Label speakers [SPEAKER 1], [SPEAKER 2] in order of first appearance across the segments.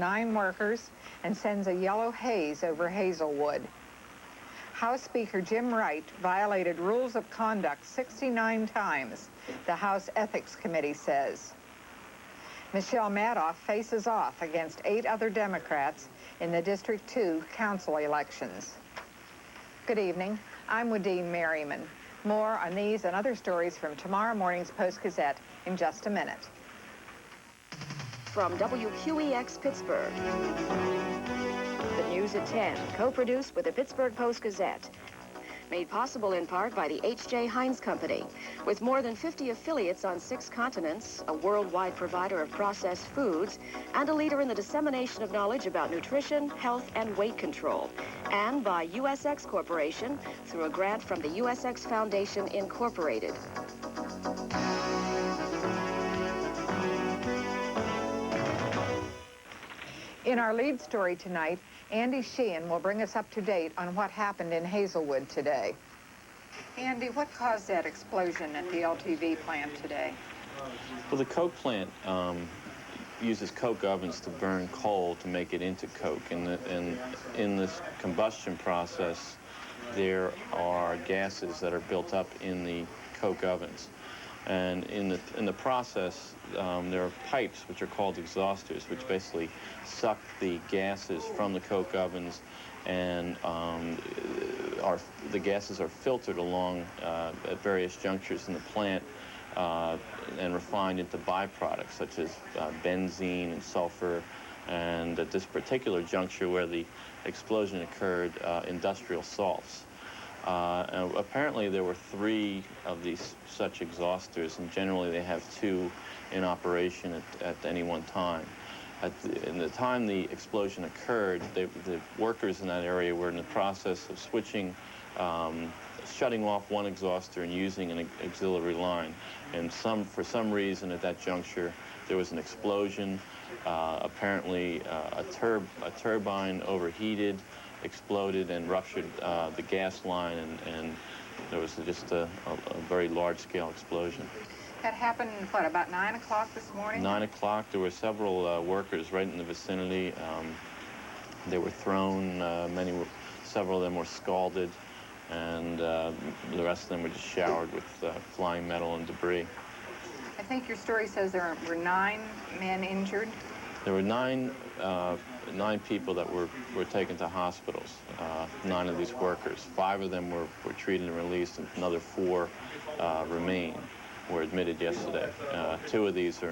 [SPEAKER 1] 9 workers and sends a yellow haze over Hazelwood. House Speaker Jim Wright violated rules of conduct 69 times, the House Ethics Committee says. Michelle Madoff faces off against 8 other Democrats in the District 2 council elections. Good evening. I'm Woodene Merriman. More on these and other stories from tomorrow morning's Post-Gazette in just a minute.
[SPEAKER 2] From WQEX Pittsburgh. The News at 10, co-produced with the Pittsburgh Post-Gazette. Made possible in part by the H.J. Heinz Company. With more than 50 affiliates on 6 continents, a worldwide provider of processed foods, and a leader in the dissemination of knowledge about nutrition, health, and weight control. And by USX Corporation through a grant from the USX Foundation, Incorporated.
[SPEAKER 1] In our lead story tonight, Andy Sheehan will bring us up to date on what happened in Hazelwood today. Andy, what caused that explosion at the LTV plant today?
[SPEAKER 3] Well, the coke plant uses coke ovens to burn coal to make it into coke. And in this combustion process, there are gases that are built up in the coke ovens. And in the process, there are pipes which are called exhausters, which basically suck the gases from the coke ovens, and the gases are filtered along at various junctures in the plant and refined into byproducts such as benzene and sulfur, and at this particular juncture where the explosion occurred, industrial salts. And apparently there were 3 of these such exhausters, and generally they have 2 in operation at any one time. In the time the explosion occurred, the workers in that area were in the process of switching, shutting off one exhauster and using an auxiliary line. And for some reason at that juncture, there was an explosion. Apparently a turbine overheated, exploded and ruptured the gas line, and there was just a very large-scale explosion.
[SPEAKER 1] That happened, what, about 9 o'clock this morning?
[SPEAKER 3] 9 o'clock. There were several workers right in the vicinity. They were thrown. Several of them were scalded, and the rest of them were just showered with flying metal and debris.
[SPEAKER 1] I think your story says there were 9 men injured.
[SPEAKER 3] There were 9 people that were taken to hospitals, 9 of these workers. 5 of them were treated and released, and another 4 remain, were admitted yesterday. 2 of these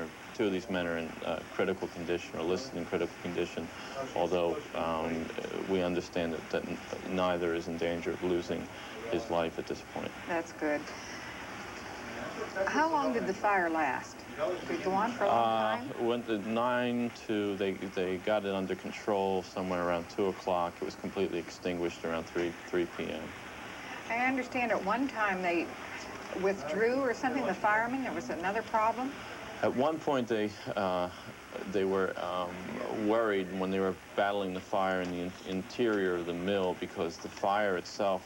[SPEAKER 3] men are in critical condition, or listed in critical condition, although we understand that neither is in danger of losing his life at this point.
[SPEAKER 1] That's good. How long did the fire last? Did it go on for a long time?
[SPEAKER 3] Went at 9 to, they got it under control somewhere around 2 o'clock. It was completely extinguished around 3 p.m.
[SPEAKER 1] I understand at one time they withdrew or something, the firemen. There was another problem?
[SPEAKER 3] At one point they were worried when they were battling the fire in the interior of the mill, because the fire itself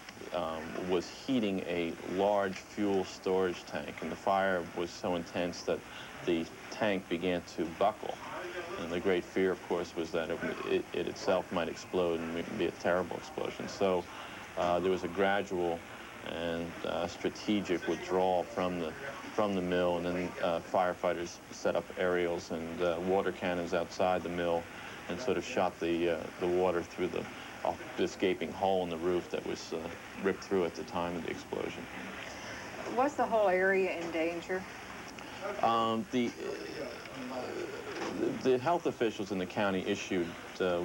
[SPEAKER 3] was heating a large fuel storage tank, and the fire was so intense that the tank began to buckle. And the great fear, of course, was that it itself might explode and be a terrible explosion. So there was a gradual and strategic withdrawal from the mill, and then firefighters set up aerials and water cannons outside the mill and sort of shot the water through the escaping hole in the roof that was ripped through at the time of the explosion.
[SPEAKER 1] Was the whole area in danger?
[SPEAKER 3] The health officials in the county issued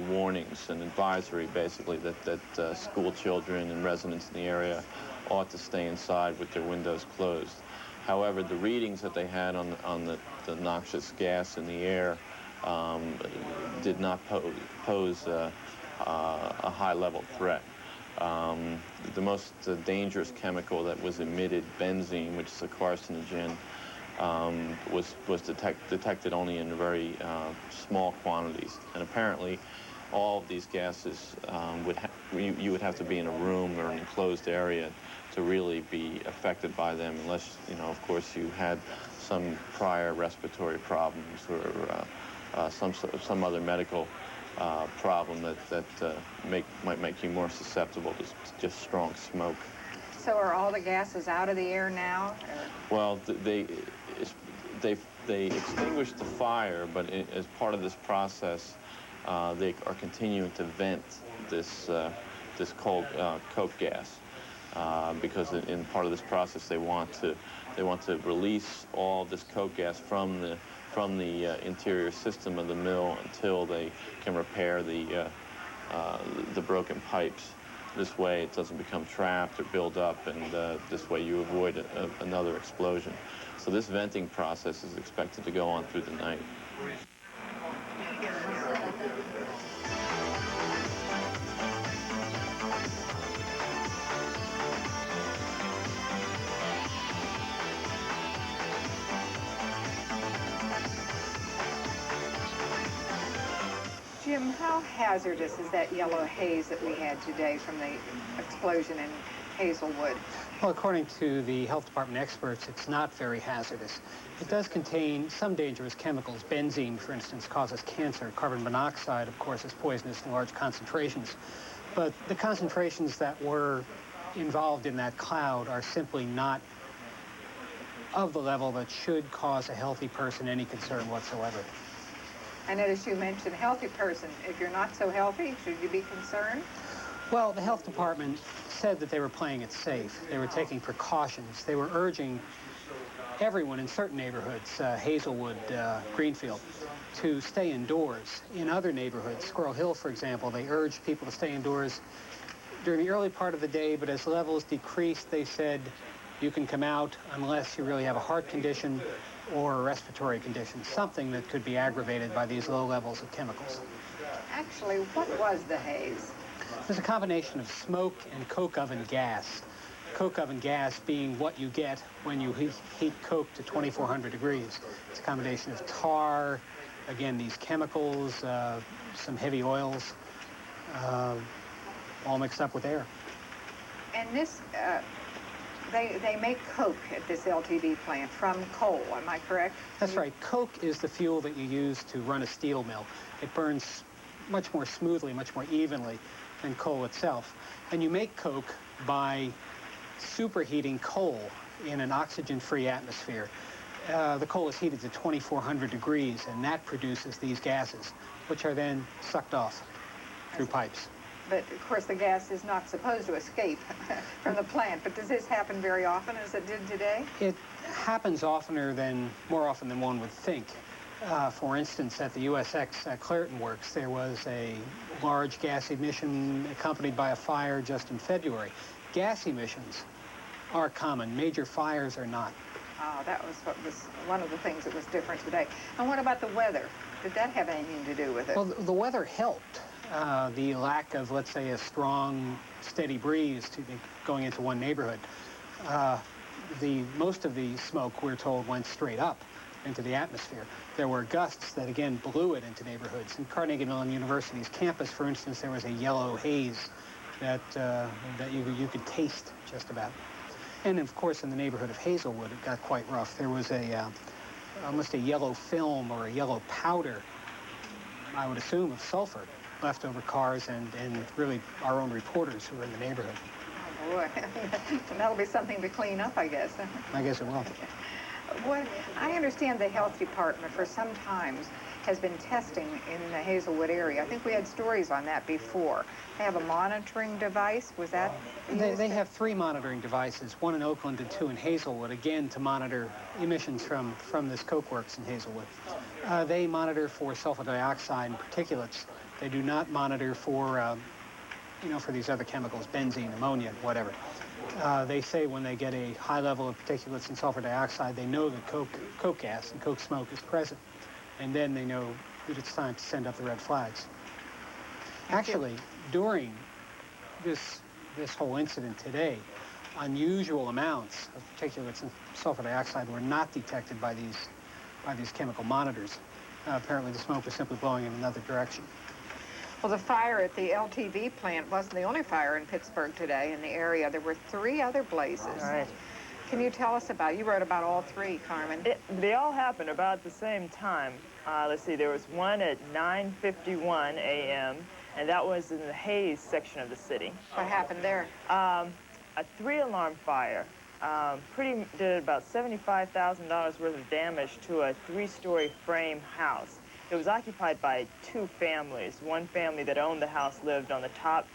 [SPEAKER 3] warnings and advisory, basically, that school children and residents in the area ought to stay inside with their windows closed. However, the readings that they had on the noxious gas in the air did not pose a high-level threat. The most dangerous chemical that was emitted, benzene, which is a carcinogen, was detected only in very small quantities. And apparently, all of these gases you would have to be in a room or an enclosed area to really be affected by them, unless, of course, you had some prior respiratory problems or some other medical problem that might make you more susceptible to just strong smoke.
[SPEAKER 1] So are all the gases out of the air now?
[SPEAKER 3] Well, they extinguished the fire, but as part of this process, they are continuing to vent this cold coke gas because in part of this process they want to release all this coke gas from the interior system of the mill until they can repair the broken pipes. This way it doesn't become trapped or build up, and this way you avoid another explosion. So this venting process is expected to go on through the night.
[SPEAKER 1] Jim, how hazardous is that yellow haze that we had today from the explosion in Hazelwood?
[SPEAKER 4] Well, according to the health department experts, it's not very hazardous. It does contain some dangerous chemicals. Benzene, for instance, causes cancer. Carbon monoxide, of course, is poisonous in large concentrations. But the concentrations that were involved in that cloud are simply not of the level that should cause a healthy person any concern whatsoever.
[SPEAKER 1] And as you mentioned, healthy person, if you're not so healthy, should you be concerned?
[SPEAKER 4] Well, the health department said that they were playing it safe. They were taking precautions. They were urging everyone in certain neighborhoods, Hazelwood, Greenfield, to stay indoors. In other neighborhoods, Squirrel Hill, for example, they urged people to stay indoors during the early part of the day, but as levels decreased, they said you can come out unless you really have a heart condition or a respiratory condition, something that could be aggravated by these low levels of chemicals.
[SPEAKER 1] Actually, what was the haze?
[SPEAKER 4] It was a combination of smoke and coke oven gas. Coke oven gas being what you get when you heat coke to 2,400 degrees. It's a combination of tar, again, these chemicals, some heavy oils, all mixed up with air.
[SPEAKER 1] And this, they make coke at this LTV plant from coal, am I correct?
[SPEAKER 4] That's right. Coke is the fuel that you use to run a steel mill. It burns much more smoothly, much more evenly than coal itself. And you make coke by superheating coal in an oxygen-free atmosphere. The coal is heated to 2,400 degrees, and that produces these gases, which are then sucked off through pipes.
[SPEAKER 1] But, of course, the gas is not supposed to escape from the plant. But does this happen very often, as it did today?
[SPEAKER 4] It happens more often than one would think. For instance, at the WQEX Clairton Works, there was a large gas emission accompanied by a fire just in February. Gas emissions are common. Major fires are not.
[SPEAKER 1] Oh, that was what was one of the things that was different today. And what about the weather? Did that have anything to do with it?
[SPEAKER 4] Well, the weather helped. The lack of, let's say, a strong, steady breeze going into one neighborhood. Most of the smoke, we're told, went straight up into the atmosphere. There were gusts that, again, blew it into neighborhoods. In Carnegie Mellon University's campus, for instance, there was a yellow haze that you could taste just about. And, of course, in the neighborhood of Hazelwood, it got quite rough. There was almost a yellow film or a yellow powder, I would assume, of sulfur left over cars and really our own reporters who were in the neighborhood.
[SPEAKER 1] Oh, boy. That'll be something to clean up, I guess.
[SPEAKER 4] I guess it will.
[SPEAKER 1] I understand the health department for some time has been testing in the Hazelwood area. I think we had stories on that before. They have a monitoring device. Was that used?
[SPEAKER 4] They have 3 monitoring devices, 1 in Oakland and 2 in Hazelwood, again, to monitor emissions from this coke works in Hazelwood. They monitor for sulfur dioxide and particulates. They do not monitor for, for these other chemicals, benzene, ammonia, whatever. They say when they get a high level of particulates and sulfur dioxide, they know that coke gas and coke smoke is present. And then they know that it's time to send up the red flags. Actually, during this whole incident today, unusual amounts of particulates and sulfur dioxide were not detected by these chemical monitors. Apparently the smoke was simply blowing in another direction.
[SPEAKER 1] Well, the fire at the LTV plant wasn't the only fire in Pittsburgh today in the area. There were 3 other blazes.
[SPEAKER 5] All right.
[SPEAKER 1] Can you tell us you wrote about all 3, Carmen?
[SPEAKER 5] They all happened about at the same time. Let's see, there was one at 9:51 a.m., and that was in the Hayes section of the city.
[SPEAKER 1] What happened there?
[SPEAKER 5] A 3-alarm fire did about $75,000 worth of damage to a 3-story frame house. It was occupied by 2 families. One family that owned the house lived on the top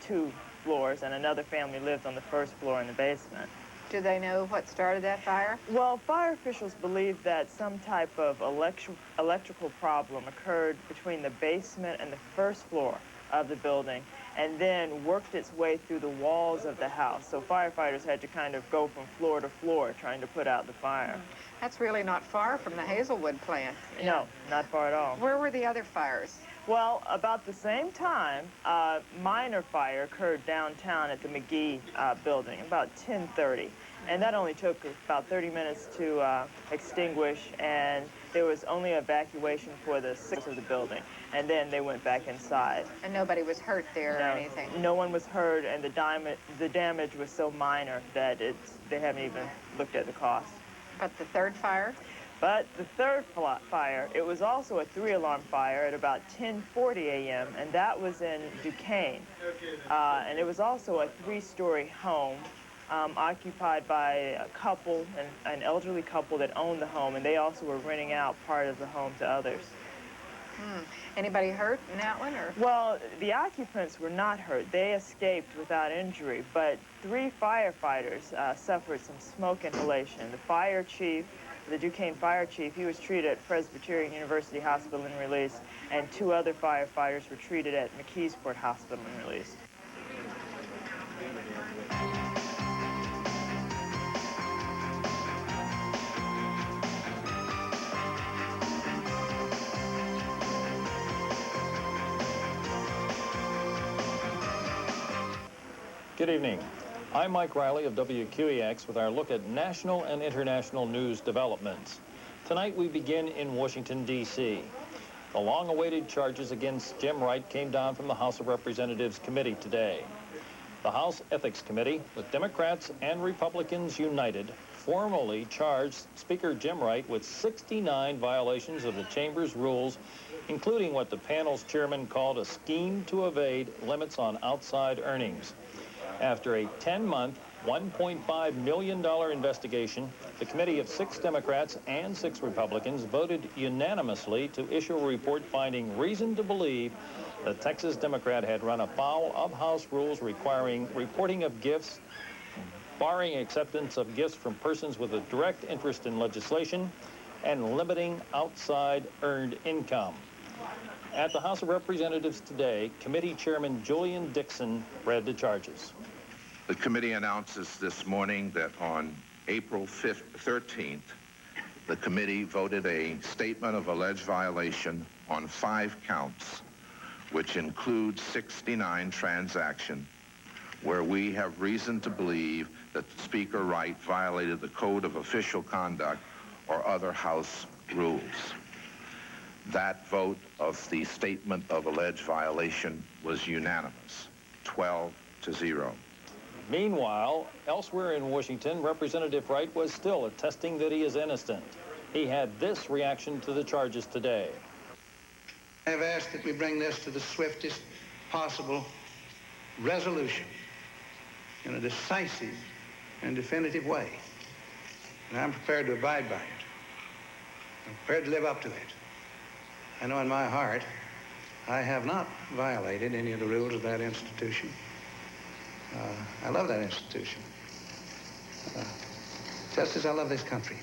[SPEAKER 5] 2 floors, and another family lived on the first floor in the basement.
[SPEAKER 1] Do they know what started that fire?
[SPEAKER 5] Well, fire officials believe that some type of electrical problem occurred between the basement and the first floor of the building, and then worked its way through the walls of the house. So firefighters had to kind of go from floor to floor trying to put out the fire.
[SPEAKER 1] That's really not far from the Hazelwood plant.
[SPEAKER 5] No, not far at all.
[SPEAKER 1] Where were the other fires?
[SPEAKER 5] Well, about the same time, a minor fire occurred downtown at the McGee building, about 10:30. And that only took about 30 minutes to extinguish, and there was only evacuation for the 6 of the building. And then they went back inside.
[SPEAKER 1] And nobody was hurt there or anything?
[SPEAKER 5] No one was hurt, and the damage was so minor that they haven't even looked at the cost.
[SPEAKER 1] But the third fire?
[SPEAKER 5] But the third fire, it was also a 3-alarm fire at about 10:40 a.m., and that was in Duquesne. And it was also a 3-story home occupied by a couple, an elderly couple that owned the home, and they also were renting out part of the home to others.
[SPEAKER 1] Anybody hurt in that one? Or?
[SPEAKER 5] Well, the occupants were not hurt. They escaped without injury, but 3 firefighters suffered some smoke inhalation. The fire chief, the Duquesne fire chief, he was treated at Presbyterian University Hospital and released, and 2 other firefighters were treated at McKeesport Hospital and released.
[SPEAKER 6] Good evening. I'm Mike Reilly of WQEX with our look at national and international news developments. Tonight we begin in Washington, D.C. The long-awaited charges against Jim Wright came down from the House of Representatives committee today. The House Ethics Committee, with Democrats and Republicans united, formally charged Speaker Jim Wright with 69 violations of the chamber's rules, including what the panel's chairman called a scheme to evade limits on outside earnings. After a 10-month, $1.5 million investigation, the committee of 6 Democrats and 6 Republicans voted unanimously to issue a report finding reason to believe the Texas Democrat had run afoul of House rules requiring reporting of gifts, barring acceptance of gifts from persons with a direct interest in legislation, and limiting outside earned income. At the House of Representatives today, Committee Chairman Julian Dixon read the charges.
[SPEAKER 7] The committee announces this morning that on April 13th, the committee voted a statement of alleged violation on 5 counts, which includes 69 transactions where we have reason to believe that Speaker Wright violated the Code of Official Conduct or other House rules. That vote of the statement of alleged violation was unanimous, 12-0.
[SPEAKER 6] Meanwhile, elsewhere in Washington, Representative Wright was still attesting that he is innocent. He had this reaction to the charges today.
[SPEAKER 8] I have asked that we bring this to the swiftest possible resolution in a decisive and definitive way. And I'm prepared to abide by it. I'm prepared to live up to it. I know in my heart I have not violated any of the rules of that institution. I love that institution, just as I love this country.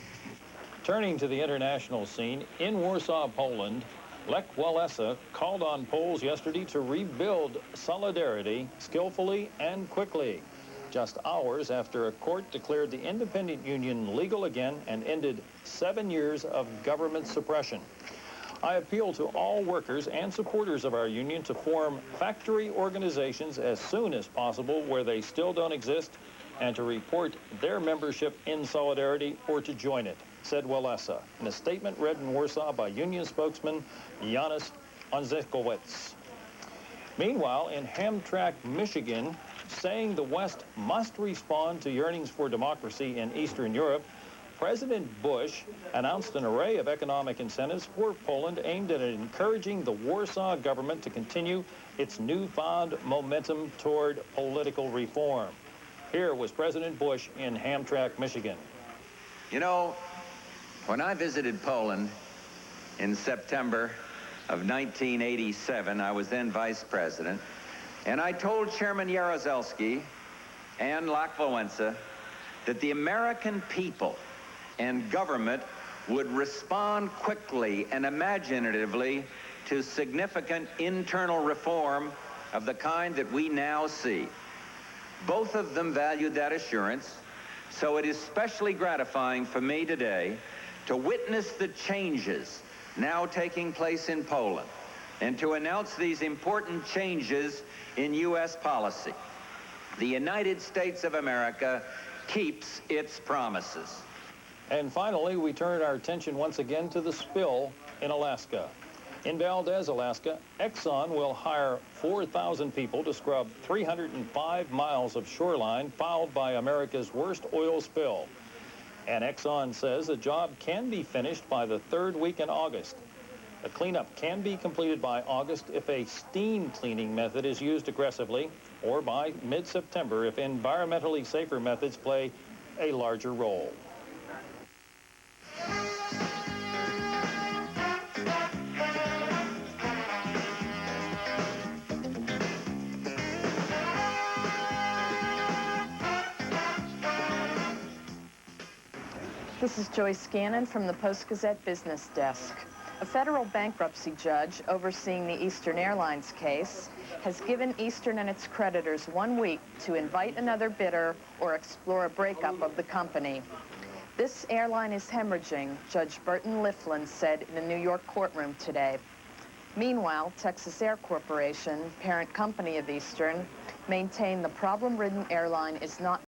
[SPEAKER 6] Turning to the international scene, in Warsaw, Poland, Lech Walesa called on Poles yesterday to rebuild solidarity skillfully and quickly, just hours after a court declared the independent union legal again and ended 7 years of government suppression. I appeal to all workers and supporters of our union to form factory organizations as soon as possible where they still don't exist and to report their membership in Solidarity or to join it, said Walesa in a statement read in Warsaw by union spokesman Janusz Onzekowicz. Meanwhile, in Hamtramck, Michigan, saying the West must respond to yearnings for democracy in Eastern Europe, President Bush announced an array of economic incentives for Poland aimed at encouraging the Warsaw government to continue its newfound momentum toward political reform. Here was President Bush in Hamtramck, Michigan.
[SPEAKER 9] You know, when I visited Poland in September of 1987, I was then vice president, and I told Chairman Jaruzelski and Lech Wałęsa that the American people and government would respond quickly and imaginatively to significant internal reform of the kind that we now see. Both of them valued that assurance, so it is especially gratifying for me today to witness the changes now taking place in Poland and to announce these important changes in U.S. policy. The United States of America keeps its promises.
[SPEAKER 6] And finally, we turn our attention once again to the spill in Alaska. In Valdez, Alaska, Exxon will hire 4,000 people to scrub 305 miles of shoreline fouled by America's worst oil spill. And Exxon says the job can be finished by the third week in August. The cleanup can be completed by August if a steam cleaning method is used aggressively, or by mid-September if environmentally safer methods play a larger role.
[SPEAKER 10] This is Joyce Gannon from the Post-Gazette Business Desk. A federal bankruptcy judge overseeing the Eastern Airlines case has given Eastern and its creditors 1 week to invite another bidder or explore a breakup of the company. This airline is hemorrhaging, Judge Burton Liflin said in a New York courtroom today. Meanwhile, Texas Air Corporation, parent company of Eastern, maintained the problem-ridden airline is not